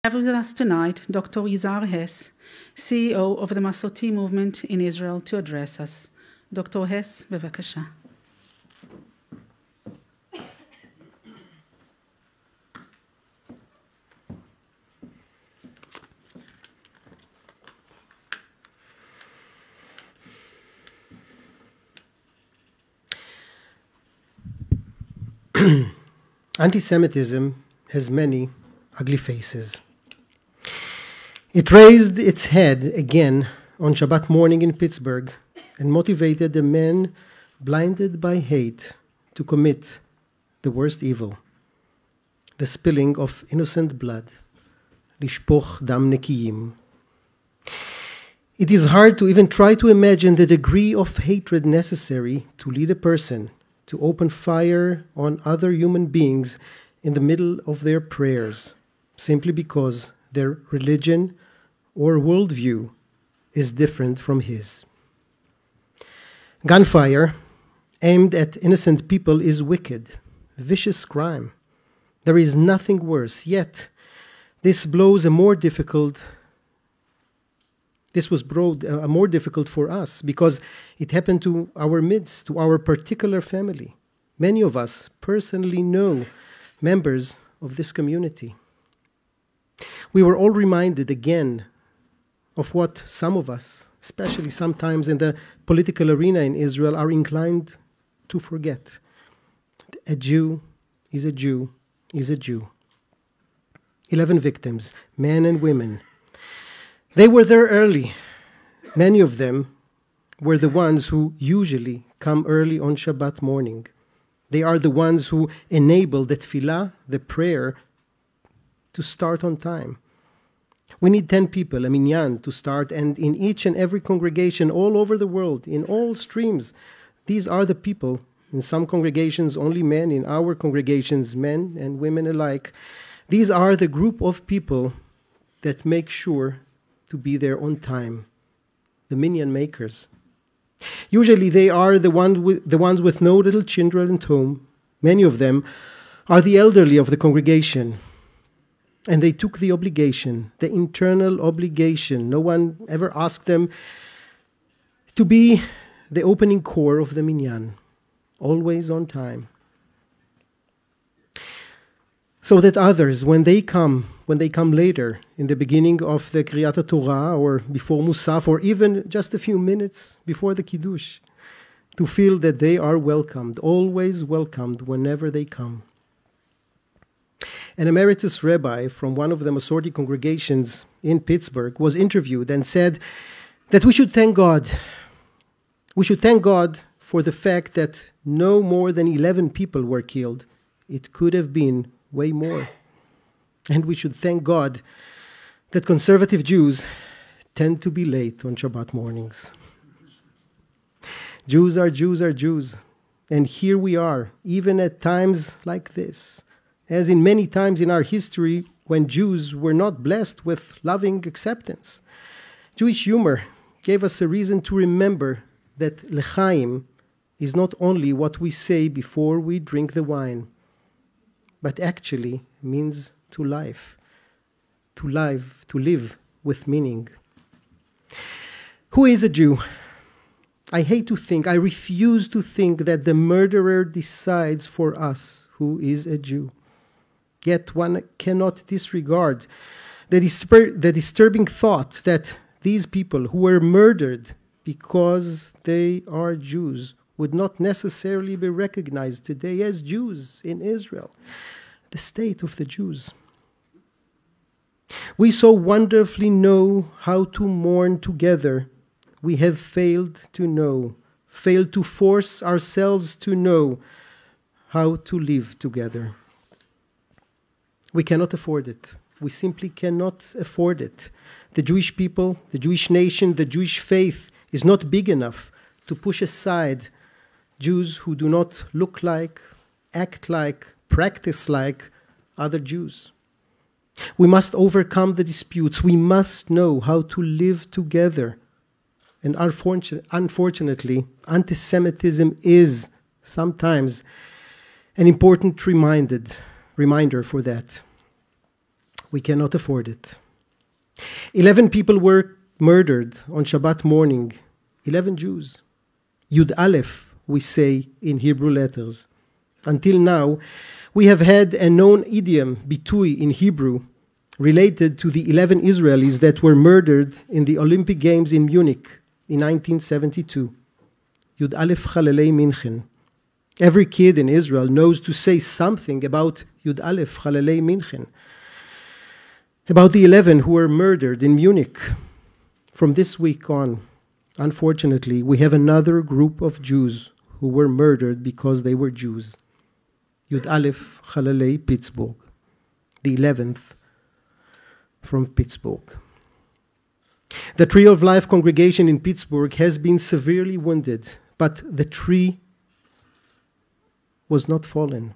We have with us tonight Dr. Yizhar Hess, CEO of the Masoti movement in Israel, to address us. Dr. Hess, בבקשה. Anti-Semitism has many ugly faces. It raised its head again on Shabbat morning in Pittsburgh and motivated the men blinded by hate to commit the worst evil, the spilling of innocent blood, lishpoch dam nekiyim. It is hard to even try to imagine the degree of hatred necessary to lead a person to open fire on other human beings in the middle of their prayers, simply because their religion or worldview is different from his. Gunfire aimed at innocent people is wicked, vicious crime. There is nothing worse, yet this was more difficult for us because it happened to our midst, to our particular family. Many of us personally know members of this community. We were all reminded again of what some of us, especially sometimes in the political arena in Israel, are inclined to forget. A Jew is a Jew is a Jew. 11 victims, men and women. They were there early. Many of them were the ones who usually come early on Shabbat morning. They are the ones who enable the tefillah, the prayer, to start on time. We need 10 people, a minyan, to start, and in each and every congregation all over the world, in all streams, these are the people. In some congregations, only men. In our congregations, men and women alike. These are the group of people that make sure to be there on time, the minyan makers. Usually they are the ones with no little children at home. Many of them are the elderly of the congregation. And they took the obligation, the internal obligation. No one ever asked them to be the opening core of the minyan, always on time. So that others, when they come later, in the beginning of the Kriyat Torah, or before Musaf, or even just a few minutes before the Kiddush, to feel that they are welcomed, always welcomed whenever they come. An emeritus rabbi from one of the Masorti congregations in Pittsburgh was interviewed and said that we should thank God. We should thank God for the fact that no more than 11 people were killed. It could have been way more. And we should thank God that conservative Jews tend to be late on Shabbat mornings. Jews are Jews are Jews. And here we are, even at times like this, as in many times in our history when Jews were not blessed with loving acceptance. Jewish humor gave us a reason to remember that l'chaim is not only what we say before we drink the wine, but actually means to life, to live with meaning. Who is a Jew? I refuse to think that the murderer decides for us who is a Jew. Yet one cannot disregard the disturbing thought that these people who were murdered because they are Jews would not necessarily be recognized today as Jews in Israel, the state of the Jews. We so wonderfully know how to mourn together. We have failed to force ourselves to know how to live together. We cannot afford it. We simply cannot afford it. The Jewish people, the Jewish nation, the Jewish faith is not big enough to push aside Jews who do not look like, act like, practice like other Jews. We must overcome the disputes. We must know how to live together. And unfortunately, anti-Semitism is sometimes an important reminder for that. We cannot afford it. 11 people were murdered on Shabbat morning. 11 Jews. Yud Aleph, we say in Hebrew letters. Until now, we have had a known idiom, bitui in Hebrew, related to the 11 Israelis that were murdered in the Olympic Games in Munich in 1972. Yud Aleph Chalalei Minchen. Every kid in Israel knows to say something about Yud Aleph Chalalei Minchen, about the 11 who were murdered in Munich. From this week on, unfortunately, we have another group of Jews who were murdered because they were Jews. Yud Aleph Chalalei Pittsburgh, the 11th from Pittsburgh. The Tree of Life congregation in Pittsburgh has been severely wounded, but the tree was not fallen.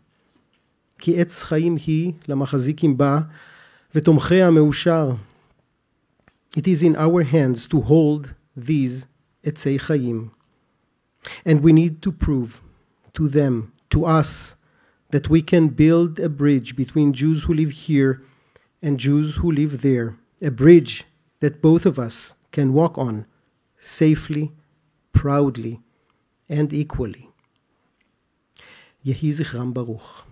כי עץ חיים היא למחזיקים בה ותומכיה מאושר. It is in our hands to hold these עצי חיים. And we need to prove to them, to us, that we can build a bridge between Jews who live here and Jews who live there. A bridge that both of us can walk on safely, proudly, and equally. יהי זכרם ברוך.